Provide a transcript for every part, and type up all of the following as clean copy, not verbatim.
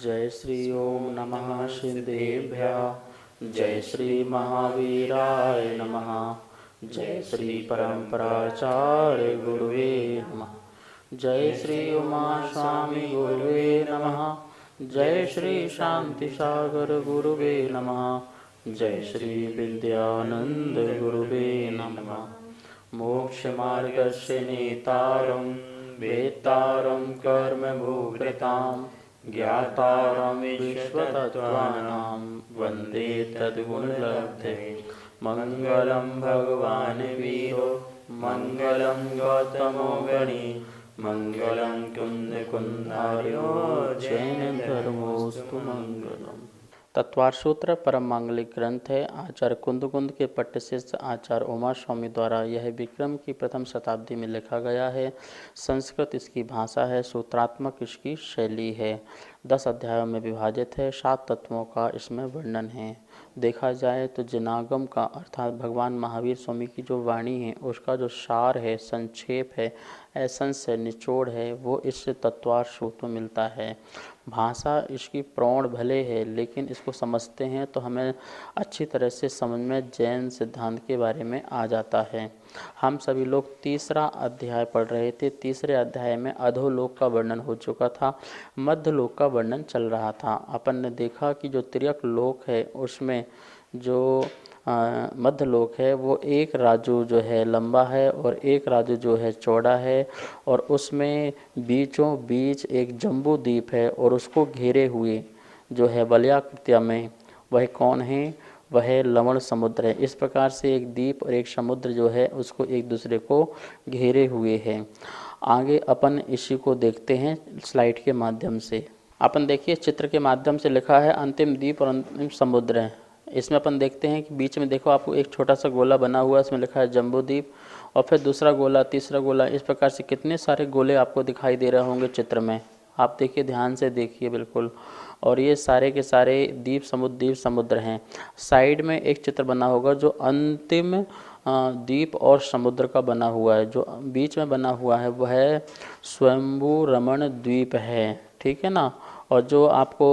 जय श्री ओम नमः सिद्धेभ्यः। जय श्री महावीराय नमः। जय श्री परम्पराचार्य गुरुवे नमः। जय श्री उमा स्वामी गुरुवे नमः। जय श्री शांति सागर गुरुवे नमः। जय श्री विद्यानंद गुरुवे नमः। मोक्ष मार्गस्य नेतारं वेत्तारं कर्मभूभृतां ज्ञातारं विश्वतत्त्वानां वन्दे तद्गुणलब्धे। मंगलं भगवान् वीरो मंगलं गौतमो गणी मंगलं कुंदकुंधार्यो जैन धर्मोस्तु मंगलम्। तत्वार सूत्र परम मांगलिक ग्रंथ है। आचार्य कुंद के पट्टशिष्य आचार्य उमा स्वामी द्वारा यह विक्रम की प्रथम शताब्दी में लिखा गया है। संस्कृत इसकी भाषा है, सूत्रात्मक इसकी शैली है। 10 अध्यायों में विभाजित है। 7 तत्वों का इसमें वर्णन है। देखा जाए तो जिनागम का अर्थात भगवान महावीर स्वामी की जो वाणी है उसका जो सार है, संक्षेप है, एसेंस है, निचोड़ है, वो इस तत्वार सूत्र में मिलता है। भाषा इसकी प्रौढ़ भले है लेकिन इसको समझते हैं तो हमें अच्छी तरह से समझ में जैन सिद्धांत के बारे में आ जाता है। हम सभी लोग तीसरा अध्याय पढ़ रहे थे। तीसरे अध्याय में अधोलोक का वर्णन हो चुका था, मध्यलोक का वर्णन चल रहा था। अपन ने देखा कि जो तिर्यक लोक है उसमें जो मध्य लोक है वो एक राजू जो है लंबा है और एक राजू जो है चौड़ा है, और उसमें बीचों बीच एक जम्बू द्वीप है और उसको घेरे हुए जो है वलयाकृति में वह कौन है, वह लवण समुद्र है। इस प्रकार से एक द्वीप और एक समुद्र जो है उसको एक दूसरे को घेरे हुए हैं। आगे अपन इसी को देखते हैं स्लाइड के माध्यम से। अपन देखिए चित्र के माध्यम से लिखा है अंतिम द्वीप और अंतिम समुद्र है। इसमें अपन देखते हैं कि बीच में देखो आपको एक छोटा सा गोला बना हुआ है, इसमें लिखा है जम्बू द्वीप, और फिर दूसरा गोला, तीसरा गोला, इस प्रकार से कितने सारे गोले आपको दिखाई दे रहे होंगे चित्र में। आप देखिए, ध्यान से देखिए बिल्कुल। और ये सारे के सारे द्वीप समुद्र हैं। साइड में एक चित्र बना होगा जो अंतिम द्वीप और समुद्र का बना हुआ है। जो बीच में बना हुआ है वह स्वयंभू रमण द्वीप है, ठीक है ना। और जो आपको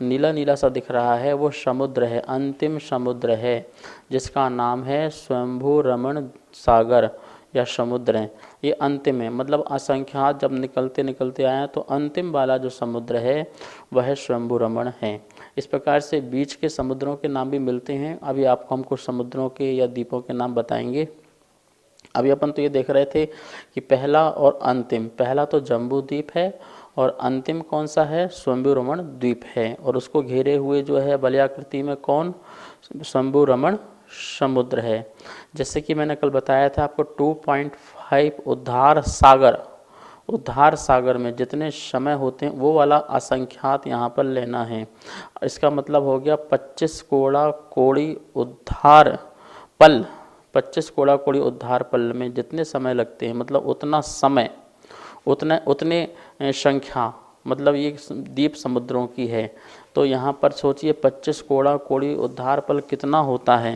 नीला नीला सा दिख रहा है वो समुद्र है, अंतिम समुद्र है, जिसका नाम है स्वयंभू रमण सागर या समुद्र है। ये अंतिम है, मतलब असंख्यात जब निकलते निकलते आए तो अंतिम वाला जो समुद्र है वह स्वयंभू रमण है। इस प्रकार से बीच के समुद्रों के नाम भी मिलते हैं। अभी आपको हम कुछ समुद्रों के या द्वीपों के नाम बताएंगे। अभी अपन तो ये देख रहे थे कि पहला और अंतिम, पहला तो जम्बू द्वीप है और अंतिम कौन सा है, स्वयंभू रमण द्वीप है, और उसको घेरे हुए जो है वलयाकृति में कौन, स्वयंभू रमण समुद्र है। जैसे कि मैंने कल बताया था आपको 2.5 उद्धार सागर में जितने समय होते हैं वो वाला असंख्यात यहाँ पर लेना है। इसका मतलब हो गया 25 कोड़ा कोड़ी उद्धार पल, 25 कोड़ा कोड़ी उद्धार पल में जितने समय लगते हैं, मतलब उतना समय, उतने संख्या, मतलब ये द्वीप समुद्रों की है। तो यहाँ पर सोचिए 25 कोड़ा कोड़ी उद्धार पल कितना होता है,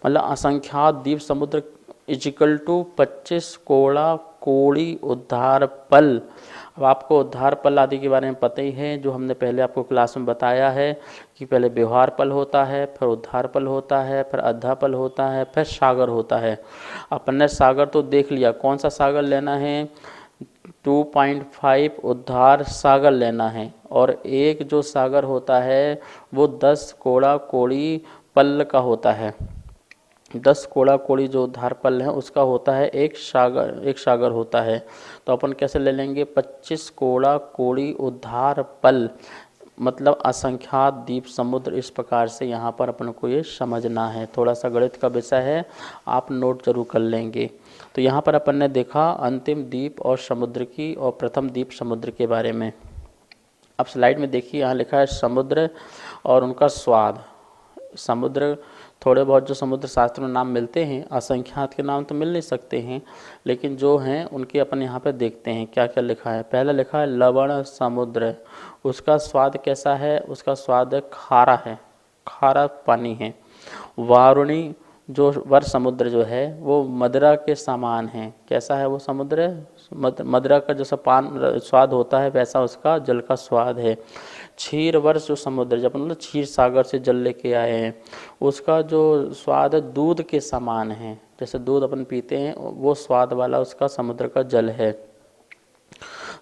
मतलब असंख्यात द्वीप समुद्र इजिकल टू 25 कोड़ा कोड़ी उद्धार पल। अब आपको उद्धार पल आदि के बारे में पता ही है, जो हमने पहले आपको क्लास में बताया है कि पहले व्यवहार पल होता है, फिर उद्धार पल होता है, फिर अद्धा पल होता है, फिर सागर होता है। अपन ने सागर तो देख लिया, कौन सा सागर लेना है, 2.5 उद्धार सागर लेना है। और एक जो सागर होता है वो 10 कोड़ा कोड़ी पल का होता है। 10 कोड़ा कोड़ी जो उद्धार पल है उसका होता है एक सागर होता है। तो अपन कैसे ले लेंगे, 25 कोड़ा कोड़ी उद्धार पल, मतलब असंख्यात द्वीप समुद्र। इस प्रकार से यहाँ पर अपन को ये समझना है। थोड़ा सा गणित का विषय है, आप नोट जरूर कर लेंगे। तो यहाँ पर अपन ने देखा अंतिम द्वीप और समुद्र की और प्रथम द्वीप समुद्र के बारे में। अब स्लाइड में देखिए, यहाँ लिखा है समुद्र और उनका स्वाद। समुद्र, थोड़े बहुत जो समुद्र शास्त्र में नाम मिलते हैं, असंख्यात के नाम तो मिल नहीं सकते हैं, लेकिन जो हैं उनके अपन यहाँ पे देखते हैं क्या क्या लिखा है। पहला लिखा है लवण समुद्र। उसका स्वाद कैसा है, उसका स्वाद खारा है, खारा पानी है। वारुणी जो वर समुद्र जो है वो मदिरा के समान है। कैसा है वो समुद्र? मदिरा का जैसा पान स्वाद होता है वैसा उसका जल का स्वाद है। क्षीर वर्ष जो समुद्र, जब मतलब क्षीर सागर से जल लेके आए हैं, उसका जो स्वाद है दूध के समान है। जैसे दूध अपन पीते हैं वो स्वाद वाला उसका समुद्र का जल है।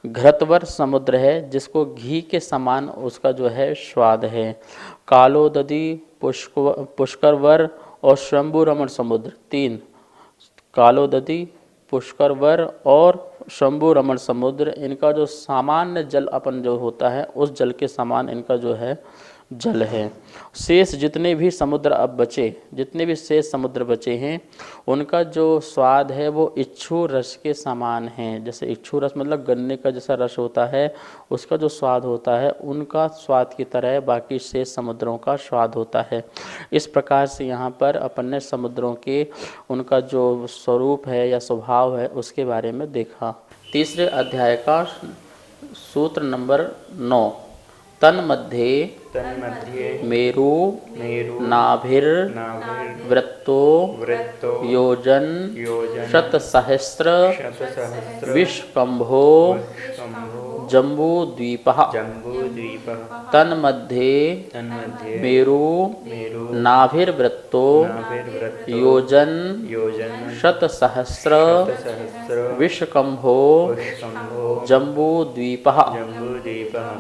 घृतवर समुद्र है जिसको घी के समान उसका जो है स्वाद है। कालोदधी, पुष्करवर और शंभु रमण समुद्र, तीन, कालोदधी, पुष्करवर और शंभु रमण समुद्र, इनका जो सामान्य जल अपन जो होता है उस जल के समान इनका जो है जल है। शेष जितने भी समुद्र अब बचे, जितने भी शेष समुद्र बचे हैं, उनका जो स्वाद है वो इच्छू रस के समान है। जैसे इच्छू रस मतलब गन्ने का जैसा रस होता है, उसका जो स्वाद होता है उनका स्वाद की तरह बाकी शेष समुद्रों का स्वाद होता है। इस प्रकार से यहाँ पर अपन ने समुद्रों के उनका जो स्वरूप है या स्वभाव है उसके बारे में देखा। तीसरे अध्याय का सूत्र नंबर 9, तन्मध्ये मेरु नाभिर वृत्तो योजन शतसहस्र विश्वकंभो जम्बूद्वीपः। तन्मध्ये मेरु नाभिर्वृत्तो योजन शतसहस्र विश्वकंभो जम्बूद्वीपः।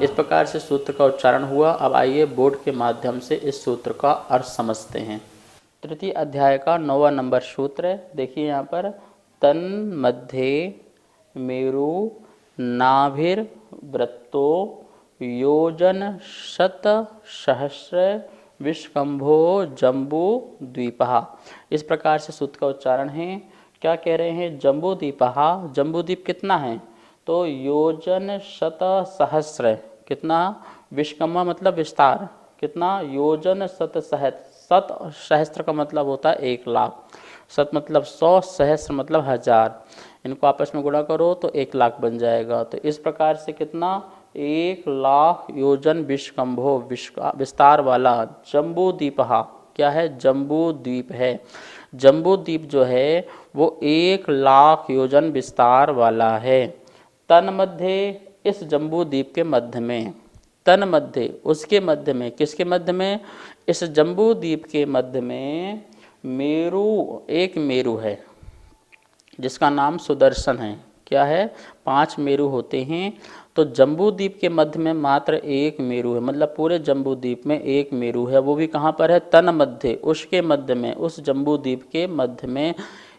इस प्रकार से सूत्र का उच्चारण हुआ। अब आइए बोर्ड के माध्यम से इस सूत्र का अर्थ समझते हैं। तृतीय अध्याय का 9वां नंबर सूत्र है। देखिए यहाँ पर, तन्मध्ये मेरु नाभिर वृत्तो योजन शत सहस्र विश्वकंभो जम्बू द्वीपः। इस प्रकार से सूत्र का उच्चारण है। क्या कह रहे हैं? जम्बू द्वीपः, जम्बू द्वीप कितना है? तो योजन शत सहस्र, कितना? विश्वकंभा मतलब विस्तार, कितना? योजन शत सहस्र, शत सहस्त्र का मतलब होता है 1,00,000, शत मतलब 100, सहस्र मतलब 1000, इनको आपस में गुणा करो तो 1,00,000 बन जाएगा। तो इस प्रकार से कितना? 1,00,000 योजन विश्वकंभो, विस्तार वाला जम्बू द्वीपः। क्या है? जम्बू द्वीप है। जम्बू द्वीप जो है वो 1,00,000 योजन विस्तार वाला है। तन्मध्ये, इस जम्बू द्वीप के मध्य में, तन्मध्ये उसके मध्य में, किसके मध्य में? इस जम्बू द्वीप के मध्य में मेरु, एक मेरु है जिसका नाम सुदर्शन है। क्या है? 5 मेरु होते हैं। तो जम्बू द्वीप के मध्य में मात्र एक मेरु है, मतलब पूरे जम्बू द्वीप में एक मेरु है। वो भी कहाँ पर है? तन्मध्ये, उसके मध्य में, उस जम्बू द्वीप के मध्य में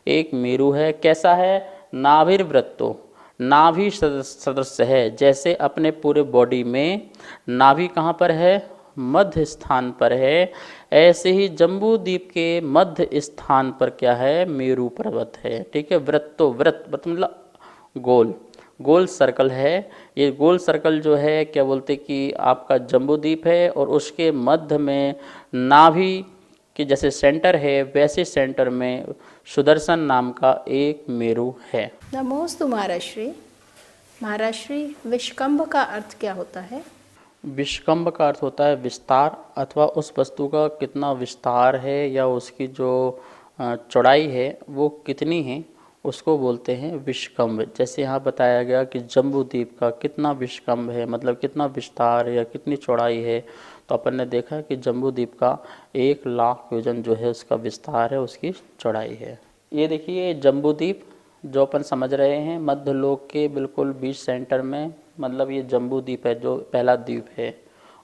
एक मेरु है। कैसा है? नाभिर्वृत्तो, नाभि सदृश है। जैसे अपने पूरे बॉडी में नाभि कहाँ पर है? मध्य स्थान पर है। ऐसे ही जम्बू द्वीप के मध्य स्थान पर क्या है? मेरु पर्वत है। ठीक है। वृत्तो, वृत्त मतलब गोल, गोल सर्कल है। ये गोल सर्कल जो है क्या बोलते कि आपका जम्बू द्वीप है, और उसके मध्य में नाभि कि जैसे सेंटर है वैसे सेंटर में सुदर्शन नाम का एक मेरु है। नमोस्तु महाराष्ट्री। महाराष्ट्री, विश्वकंभ का अर्थ क्या होता है? विश्वकंभ का अर्थ होता है विस्तार, अथवा उस वस्तु का कितना विस्तार है या उसकी जो चौड़ाई है वो कितनी है, उसको बोलते हैं विश्वकंभ। जैसे यहाँ बताया गया कि जम्बू द्वीप का कितना विश्वकंभ है, मतलब कितना विस्तार या कितनी चौड़ाई है। तो अपन ने देखा कि जम्बू द्वीप का 1,00,000 योजन जो है उसका विस्तार है, उसकी चौड़ाई है। ये देखिए जम्बू द्वीप जो अपन समझ रहे हैं मध्य लोक के बिल्कुल बीच सेंटर में, मतलब ये जम्बू द्वीप है जो पहला द्वीप है।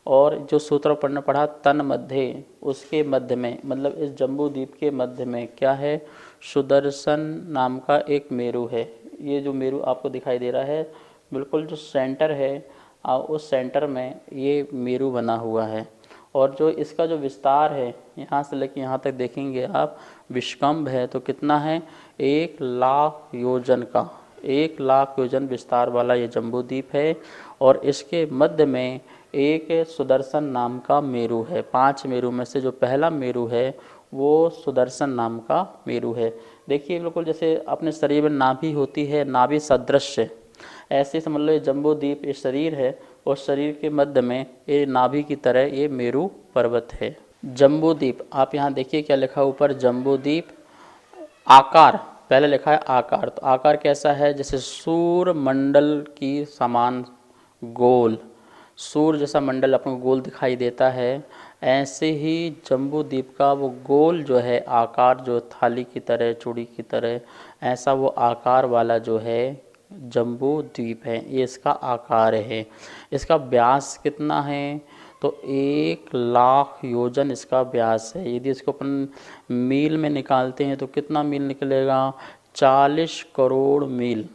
और जो सूत्र अपन ने पढ़ा तन्मध्ये, उसके मध्य में, मतलब इस जम्बू द्वीप के मध्य में क्या है? सुदर्शन नाम का एक मेरु है। ये जो मेरु आपको दिखाई दे रहा है बिल्कुल जो सेंटर है, उस सेंटर में ये मेरु बना हुआ है। और जो इसका जो विस्तार है यहाँ से लेकर यहाँ तक देखेंगे आप, विश्वकंभ है तो कितना है? 1,00,000 योजन का, 1,00,000 योजन विस्तार वाला ये जम्बू द्वीप है। और इसके मध्य में एक सुदर्शन नाम का मेरु है। 5 मेरु में से जो पहला मेरु है वो सुदर्शन नाम का मेरु है। देखिए बिल्कुल जैसे अपने शरीर में नाभि होती है, नाभि सदृश, ऐसे समझ लो ये जम्बू द्वीप ये शरीर है, और शरीर के मध्य में ये नाभि की तरह ये मेरु पर्वत है। जम्बूद्वीप, आप यहाँ देखिए क्या लिखा है ऊपर, जम्बूद्वीप। आकार पहले लिखा है आकार, तो आकार कैसा है, जैसे सूर्य मंडल की समान गोल, सूर्य जैसा मंडल अपन को गोल दिखाई देता है, ऐसे ही जम्बूद्वीप का वो गोल जो है आकार, जो थाली की तरह, चूड़ी की तरह, ऐसा वो आकार वाला जो है जम्बूद्वीप है, ये इसका आकार है। इसका व्यास कितना है, तो 1,00,000 योजन इसका व्यास है। यदि इसको अपन मील में निकालते हैं तो कितना मील निकलेगा, 40 करोड़ मील।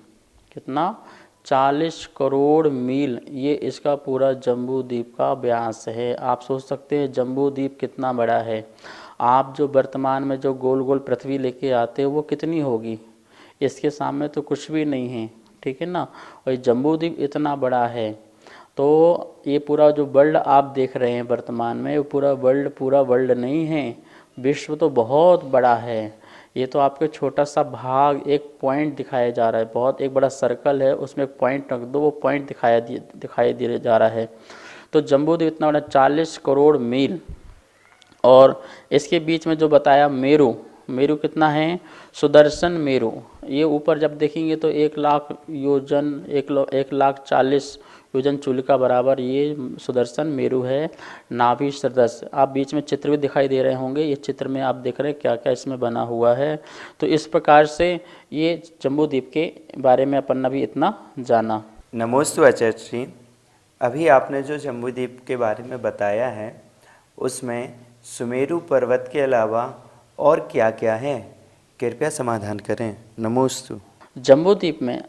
कितना, 40 करोड़ मील ये इसका पूरा जम्बूद्वीप का व्यास है। आप सोच सकते हैं जम्बूद्वीप कितना बड़ा है। आप जो वर्तमान में जो गोल गोल पृथ्वी लेके आते हो वो कितनी होगी, इसके सामने तो कुछ भी नहीं है, ठीक है ना। और जम्बूद्वीप इतना बड़ा है, तो ये पूरा जो वर्ल्ड आप देख रहे हैं वर्तमान में, वो पूरा वर्ल्ड नहीं है, विश्व तो बहुत बड़ा है। ये तो आपके छोटा सा भाग, एक पॉइंट दिखाया जा रहा है, बहुत एक बड़ा सर्कल है, उसमें एक पॉइंट रख दो, वो पॉइंट दिखाई दे जा रहा है। तो जम्बूद्वीप इतना बड़ा 40 करोड़ मील। और इसके बीच में जो बताया मेरू, मेरू कितना है, सुदर्शन मेरू, ये ऊपर जब देखेंगे तो 1,00,000 योजन, 1,40,000 योजन चूलिका बराबर ये सुदर्शन मेरू है, नाभि सदृश। आप बीच में चित्र भी दिखाई दे रहे होंगे, ये चित्र में आप देख रहे हैं क्या क्या इसमें बना हुआ है। तो इस प्रकार से ये जम्बूद्वीप के बारे में अपन ने भी इतना जाना। नमोस्तु आचार्य श्री। अभी आपने जो जम्बूद्वीप के बारे में बताया है उसमें सुमेरु पर्वत के अलावा और क्या क्या है, कृपया समाधान करें। नमोस्तु। जम्बूद्वीप में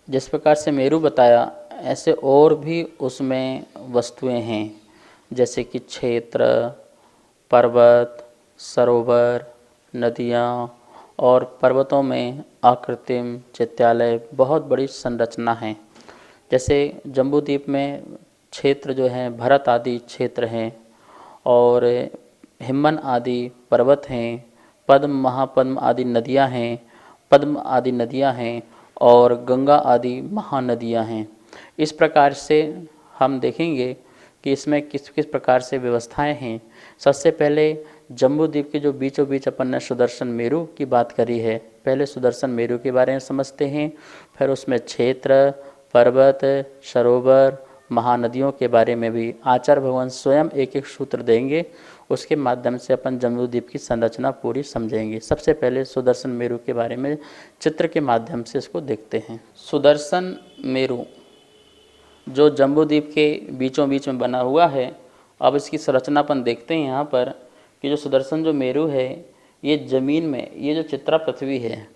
जिस प्रकार से मेरू बताया, ऐसे और भी उसमें वस्तुएं हैं, जैसे कि क्षेत्र, पर्वत, सरोवर, नदियाँ, और पर्वतों में आकृतिम चित्यालय, बहुत बड़ी संरचना है। जैसे जम्बूद्वीप में क्षेत्र जो हैं, भरत आदि क्षेत्र हैं, और हिमन आदि पर्वत हैं, पद्म महापद्म आदि नदियां हैं, पद्म आदि नदियां हैं, और गंगा आदि महानदियां हैं। इस प्रकार से हम देखेंगे कि इसमें किस किस प्रकार से व्यवस्थाएं हैं। सबसे पहले जम्बूद्वीप के जो बीचों बीच अपन ने सुदर्शन मेरू की बात करी है, पहले सुदर्शन मेरू के बारे में समझते हैं, फिर उसमें क्षेत्र, पर्वत, सरोवर, महानदियों के बारे में भी आचार्य भगवान स्वयं एक एक सूत्र देंगे, उसके माध्यम से अपन जम्बूद्वीप की संरचना पूरी समझेंगे। सबसे पहले सुदर्शन मेरू के बारे में चित्र के माध्यम से इसको देखते हैं। सुदर्शन मेरू जो जम्बूद्वीप के बीचों बीच में बना हुआ है, अब इसकी संरचना अपन देखते हैं यहाँ पर कि जो सुदर्शन जो मेरू है, ये ज़मीन में, ये जो चित्रा पृथ्वी है,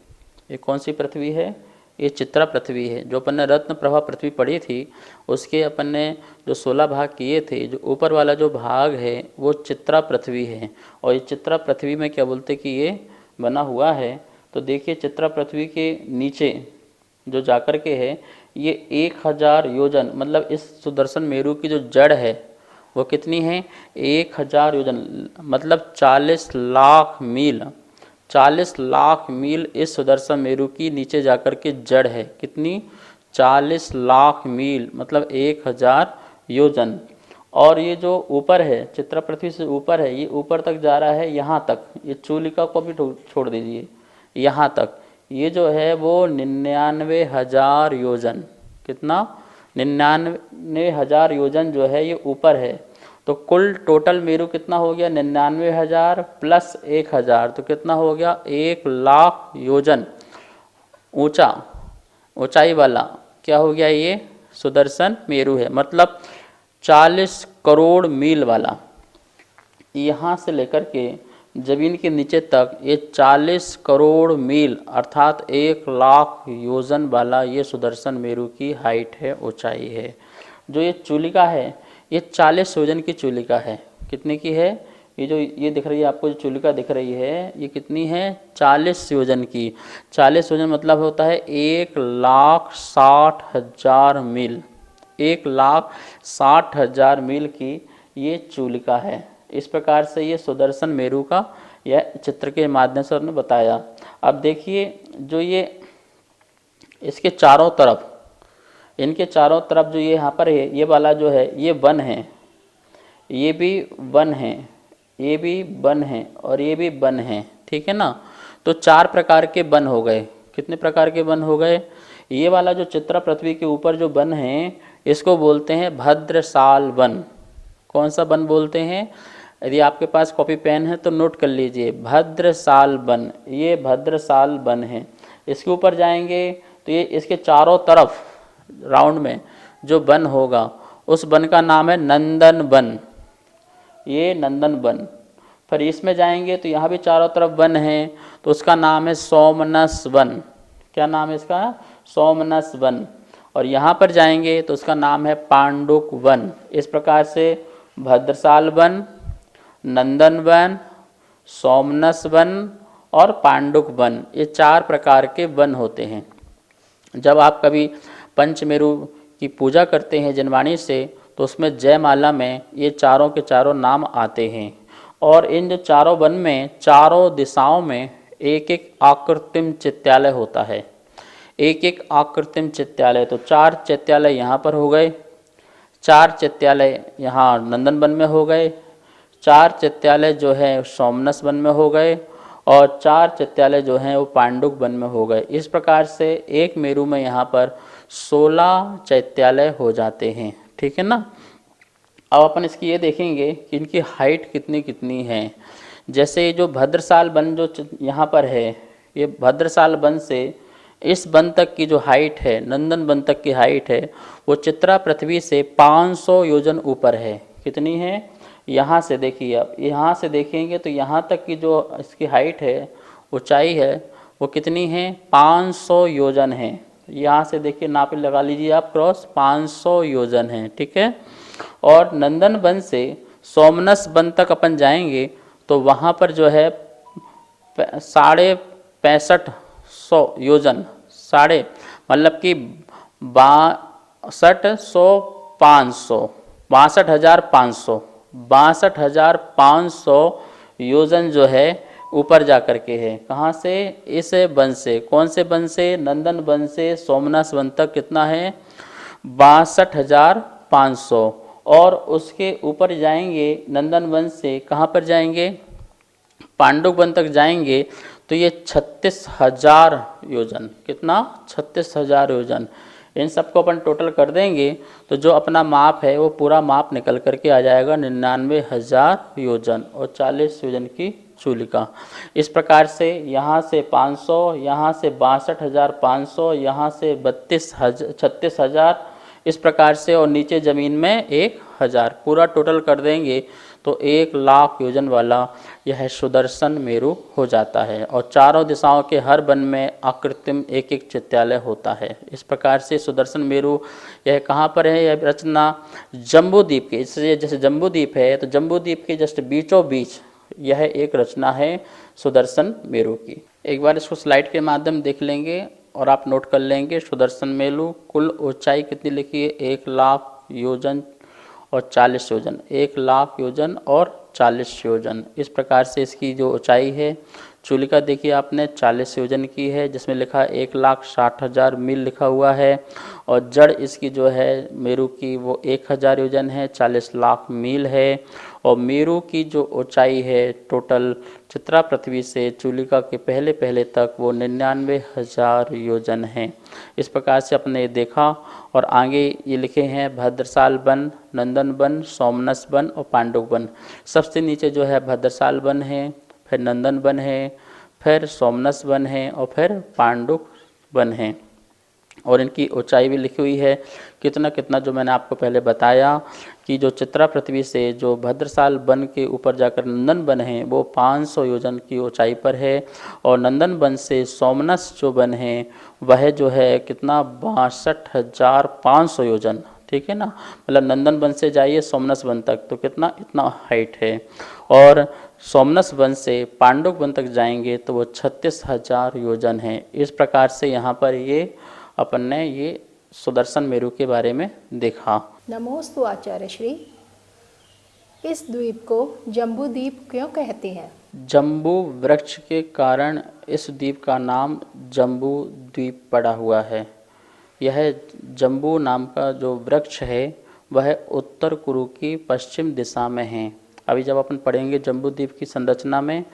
ये कौन सी पृथ्वी है, ये चित्रा पृथ्वी है। जो अपन ने रत्न प्रभा पृथ्वी पढ़ी थी, उसके अपन ने जो 16 भाग किए थे, जो ऊपर वाला जो भाग है वो चित्रा पृथ्वी है। और ये चित्रा पृथ्वी में क्या बोलते कि ये बना हुआ है, तो देखिए चित्रा पृथ्वी के नीचे जो जाकर के है, ये 1000 योजन, मतलब इस सुदर्शन मेरू की जो जड़ है वो कितनी है, 1000 योजन, मतलब 40 लाख मील। 40 लाख मील इस सुदर्शन मेरू की नीचे जाकर के जड़ है। कितनी, 40 लाख मील, मतलब 1000 योजन। और ये जो ऊपर है, चित्रा पृथ्वी से ऊपर है, ये ऊपर तक जा रहा है, यहाँ तक, ये चूलिका को भी छोड़ दीजिए, यहाँ तक ये जो है वो 99,000 योजन। कितना, 99,000 योजन जो है ये ऊपर है। तो कुल टोटल मेरू कितना हो गया, 99,000 प्लस 1,000, तो कितना हो गया, 1,00,000 योजन ऊंचा, ऊंचाई वाला क्या हो गया, ये सुदर्शन मेरू है। मतलब 40 करोड़ मील वाला, यहाँ से लेकर के जमीन के नीचे तक ये 40 करोड़ मील अर्थात 1,00,000 योजन वाला ये सुदर्शन मेरू की हाइट है, ऊंचाई है। जो ये चूलिका है, ये 40 योजन की चूलिका है। कितने की है, ये जो ये दिख रही है आपको, जो चूलिका दिख रही है, ये कितनी है, 40 योजन की। 40 योजन मतलब होता है 1,60,000 मील। 1,60,000 मील की ये चूलिका है। इस प्रकार से ये सुदर्शन मेरू का यह चित्र के माध्यम से उन्होंने बताया। अब देखिए जो ये इसके चारों तरफ, इनके चारों तरफ जो ये यहाँ पर है, ये वाला जो है ये वन है, ये भी वन है, ये भी वन है और ये भी वन है, ठीक है ना। तो 4 प्रकार के वन हो गए। कितने प्रकार के वन हो गए? ये वाला जो चित्रा पृथ्वी के ऊपर जो वन है इसको बोलते हैं भद्रसाल वन। कौन सा वन बोलते हैं? यदि आपके पास कॉपी पेन है तो नोट कर लीजिए, भद्रसाल वन, ये भद्रसाल वन है। इसके ऊपर जाएंगे तो ये इसके चारों तरफ राउंड में जो वन होगा उस वन का नाम है नंदन वन, ये नंदन वन। फिर इसमें जाएंगे तो यहाँ भी चारों तरफ वन है तो उसका नाम है सोमनस वन। क्या नाम है इसका? सोमनस वन। और यहाँ पर जाएंगे तो उसका नाम है पांडुक वन। इस प्रकार से भद्रसाल वन, नंदन वन, सोमनस वन और पांडुक वन, ये 4 प्रकार के वन होते हैं। जब आप कभी पंचमेरु की पूजा करते हैं जनवाणी से तो उसमें जयमाला में ये चारों के चारों नाम आते हैं। और इन जो चारों वन में चारों दिशाओं में एक एक आकृतिम चित्यालय होता है, एक एक आकृतिम चित्यालय। तो 4 चित्यालय यहाँ पर हो गए, 4 चित्यालय यहाँ नंदन वन में हो गए, 4 चित्यालय जो है सोमनस वन में हो गए और 4 चित्यालय जो हैं वो पांडुक वन में हो गए। इस प्रकार से एक मेरु में यहाँ पर 16 चैत्यालय हो जाते हैं, ठीक है ना। अब अपन इसकी ये देखेंगे कि इनकी हाइट कितनी कितनी है। जैसे जो भद्रसाल वन जो यहाँ पर है, ये भद्रसाल वन से इस वन तक की जो हाइट है, नंदन वन तक की हाइट है, वो चित्रा पृथ्वी से 500 योजन ऊपर है। कितनी है? यहाँ से देखिए, अब यहाँ से देखेंगे तो यहाँ तक की जो इसकी हाइट है, ऊंचाई है, वो कितनी है? 500 योजन है। यहाँ से देखिए, नाप लगा लीजिए आप क्रॉस, 500 योजन है, ठीक है। और नंदन वन से सोमनस वन तक अपन जाएंगे तो वहाँ पर जो है 6500 योजन, साढ़े मतलब कि 62,500 योजन जो है ऊपर जा कर के है। कहाँ से? इस वन से। कौन से वन से? नंदन वन से सोमनाथ वन तक कितना है? 62,500। और उसके ऊपर जाएंगे नंदन वन से, कहाँ पर जाएंगे? पांडुक वन तक जाएंगे तो ये 36,000 योजन। कितना? 36,000 योजन। इन सबको अपन टोटल कर देंगे तो जो अपना माप है वो पूरा माप निकल करके आ जाएगा 99,000 योजन और 40 योजन की चूलिका। इस प्रकार से यहाँ से 500, यहाँ से 62,500, यहाँ से 36,000, इस प्रकार से, और नीचे ज़मीन में 1,000, पूरा टोटल कर देंगे तो 1,00,000 योजन वाला यह सुदर्शन मेरु हो जाता है। और चारों दिशाओं के हर वन में आकृतिम एक एक चित्यालय होता है। इस प्रकार से सुदर्शन मेरु यह कहाँ पर है? यह रचना जम्बू द्वीप के, इसलिए जैसे जम्बू द्वीप है तो जम्बू द्वीप के जस्ट बीचों बीच यह एक रचना है सुदर्शन मेरु की। एक बार इसको स्लाइड के माध्यम देख लेंगे और आप नोट कर लेंगे। सुदर्शन मेरु कुल ऊंचाई कितनी लिखी है? 1,00,000 योजन और 40 योजन, 1,00,000 योजन और 40 योजन। इस प्रकार से इसकी जो ऊंचाई है, चूलिका देखिए आपने 40 योजन की है, जिसमें लिखा 1,60,000 मील लिखा हुआ है। और जड़ इसकी जो है मेरु की वो 1,000 योजन है, 40 लाख मील है। और मेरु की जो ऊंचाई है टोटल चित्रा पृथ्वी से चूलिका के पहले पहले तक वो 99,000 योजन है। इस प्रकार से अपने देखा। और आगे ये लिखे हैं भद्रसाल वन, नंदन वन, सोमनस वन और पांडुक वन। सबसे नीचे जो है भद्रसाल वन है, फिर नंदन वन है, फिर सोमनस वन है और फिर पांडुक वन है। और इनकी ऊंचाई भी लिखी हुई है कितना कितना, जो मैंने आपको पहले बताया कि जो चित्रा पृथ्वी से जो भद्रसाल वन के ऊपर जाकर नंदन वन है वो 500 योजन की ऊंचाई पर है। और नंदन वन से सोमनस जो वन है वह जो है कितना? 62,500 योजन, ठीक है ना। मतलब नंदन वन से जाइए सोमनस वन तक तो कितना? इतना हाइट है। और सोमनस वन से पांडुक वन तक जाएंगे तो वो 36,000 योजन है। इस प्रकार से यहाँ पर ये अपन ने ये सुदर्शन मेरु के बारे में देखा। नमोस्तु आचार्य श्री। इस द्वीप को जम्बू द्वीप क्यों कहते हैं? जम्बू वृक्ष के कारण इस द्वीप का नाम जम्बू द्वीप पड़ा हुआ है। यह जम्बू नाम का जो वृक्ष है वह उत्तर कुरु की पश्चिम दिशा में है अभी जब अपन पढ़ेंगे जम्बूद्वीप की संरचना में,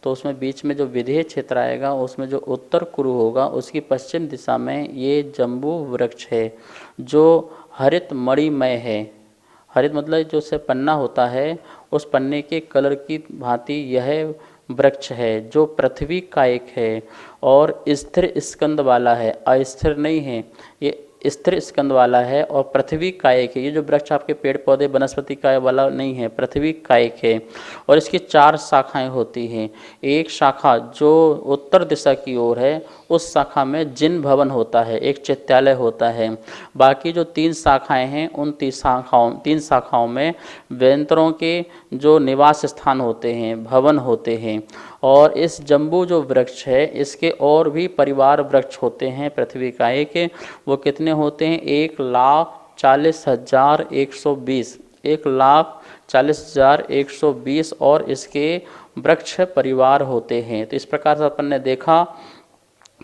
तो उसमें बीच में जो विधेय क्षेत्र आएगा, उसमें जो उत्तर कुरु होगा उसकी पश्चिम दिशा में ये जम्बू वृक्ष है, जो हरित मणिमय है। हरित मतलब जो से पन्ना होता है, उस पन्ने के कलर की भांति यह वृक्ष है, जो पृथ्वी का एक है और स्थिर स्कंद वाला है, अस्थिर नहीं है, ये स्थिर स्कंद वाला है और पृथ्वी कायक है। ये जो वृक्ष आपके पेड़ पौधे वनस्पति काय वाला नहीं है, पृथ्वी कायक है। और इसकी 4 शाखाएं होती हैं। एक शाखा जो उत्तर दिशा की ओर है, उस शाखा में जिन भवन होता है, एक चित्तालय होता है। बाकी जो 3 शाखाएं हैं, उन 3 शाखाओं में वेंतरों के जो निवास स्थान होते हैं, भवन होते हैं। और इस जम्बू जो वृक्ष है, इसके और भी परिवार वृक्ष होते हैं पृथ्वी काय के। वो कितने होते हैं? 1,40,120, 1,40,120 और इसके वृक्ष परिवार होते हैं। तो इस प्रकार से अपन ने देखा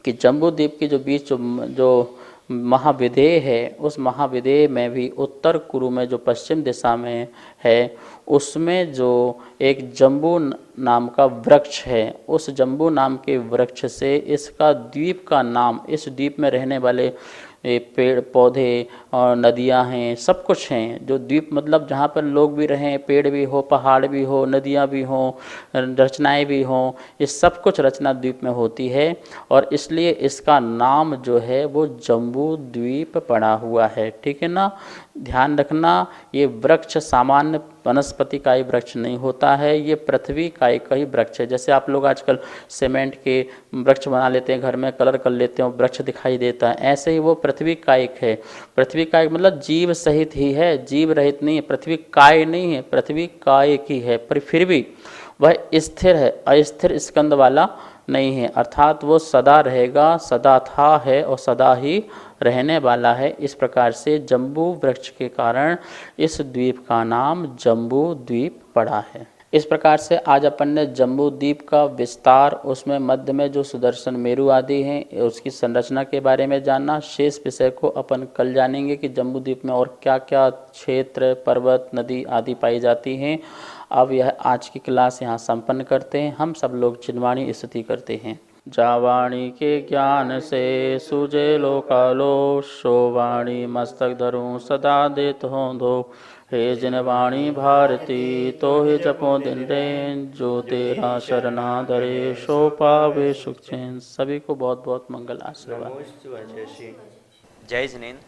कि जम्बूद्वीप के जो बीच जो महाविदेह है, उस महाविदेह में भी उत्तर कुरु में जो पश्चिम दिशा में है, उसमें जो एक जम्बू नाम का वृक्ष है, उस जम्बू नाम के वृक्ष से इसका द्वीप का नाम, इस द्वीप में रहने वाले पेड़ पौधे और नदियां हैं, सब कुछ हैं। जो द्वीप मतलब जहाँ पर लोग भी रहें, पेड़ भी हो, पहाड़ भी हो, नदियाँ भी हों, रचनाएं भी हों, ये सब कुछ रचना द्वीप में होती है। और इसलिए इसका नाम जो है वो जम्बू द्वीप पड़ा हुआ है। ठीक है ना, ध्यान रखना, ये वृक्ष सामान्य वनस्पति का ही वृक्ष नहीं होता है, ये पृथ्वी काय का ही वृक्ष है। जैसे आप लोग आजकल सीमेंट के वृक्ष बना लेते हैं, घर में कलर कर लेते हैं, वृक्ष दिखाई देता है, ऐसे ही वो पृथ्वी कायक है। पृथ्वी कायक मतलब जीव सहित ही है, जीव रहित नहीं है। पृथ्वी काय नहीं है, पृथ्वी कायक ही है, पर फिर भी वह स्थिर है, अस्थिर स्कंद वाला नहीं है। अर्थात वो सदा रहेगा, सदा था है और सदा ही रहने वाला है। इस प्रकार से जम्बू वृक्ष के कारण इस द्वीप का नाम जम्बू द्वीप पड़ा है। इस प्रकार से आज अपन ने जम्बू द्वीप का विस्तार, उसमें मध्य में जो सुदर्शन मेरु आदि हैं, उसकी संरचना के बारे में जाना। शेष विषय को अपन कल जानेंगे कि जम्बू द्वीप में और क्या क्या क्षेत्र, पर्वत, नदी आदि पाई जाती हैं। अब यह आज की क्लास यहाँ संपन्न करते हैं। हम सब लोग चिन्वाणी स्तुति करते हैं। जावाणी के ज्ञान से सूझे लोकालो, शोवाणी मस्तक धरूं सदा देत हों धो। हे जिन वाणी भारती तो हे जपो दिन रैन, जो तेरा शरणा धरे सो पावे सुख चैन। सभी को बहुत बहुत मंगल आशीर्वाद। जय जिनेन्द्र।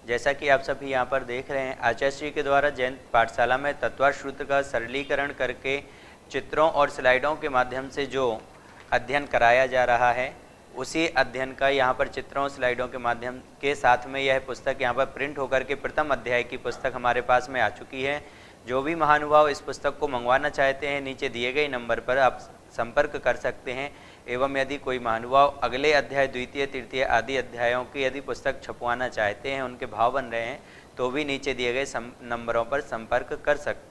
जैसा कि आप सभी यहाँ पर देख रहे हैं, आचार्य श्री के द्वारा जैन पाठशाला में तत्वार्थ सूत्र का सरलीकरण करके चित्रों और स्लाइडों के माध्यम से जो अध्ययन कराया जा रहा है, उसी अध्ययन का यहाँ पर चित्रों स्लाइडों के माध्यम के साथ में यह पुस्तक यहाँ पर प्रिंट होकर के प्रथम अध्याय की पुस्तक हमारे पास में आ चुकी है। जो भी महानुभाव इस पुस्तक को मंगवाना चाहते हैं, नीचे दिए गए नंबर पर आप संपर्क कर सकते हैं। एवं यदि कोई महानुभाव अगले अध्याय, द्वितीय, तृतीय आदि अध्यायों की यदि पुस्तक छपवाना चाहते हैं, उनके भाव बन रहे हैं, तो भी नीचे दिए गए नंबरों पर संपर्क कर सकते हैं।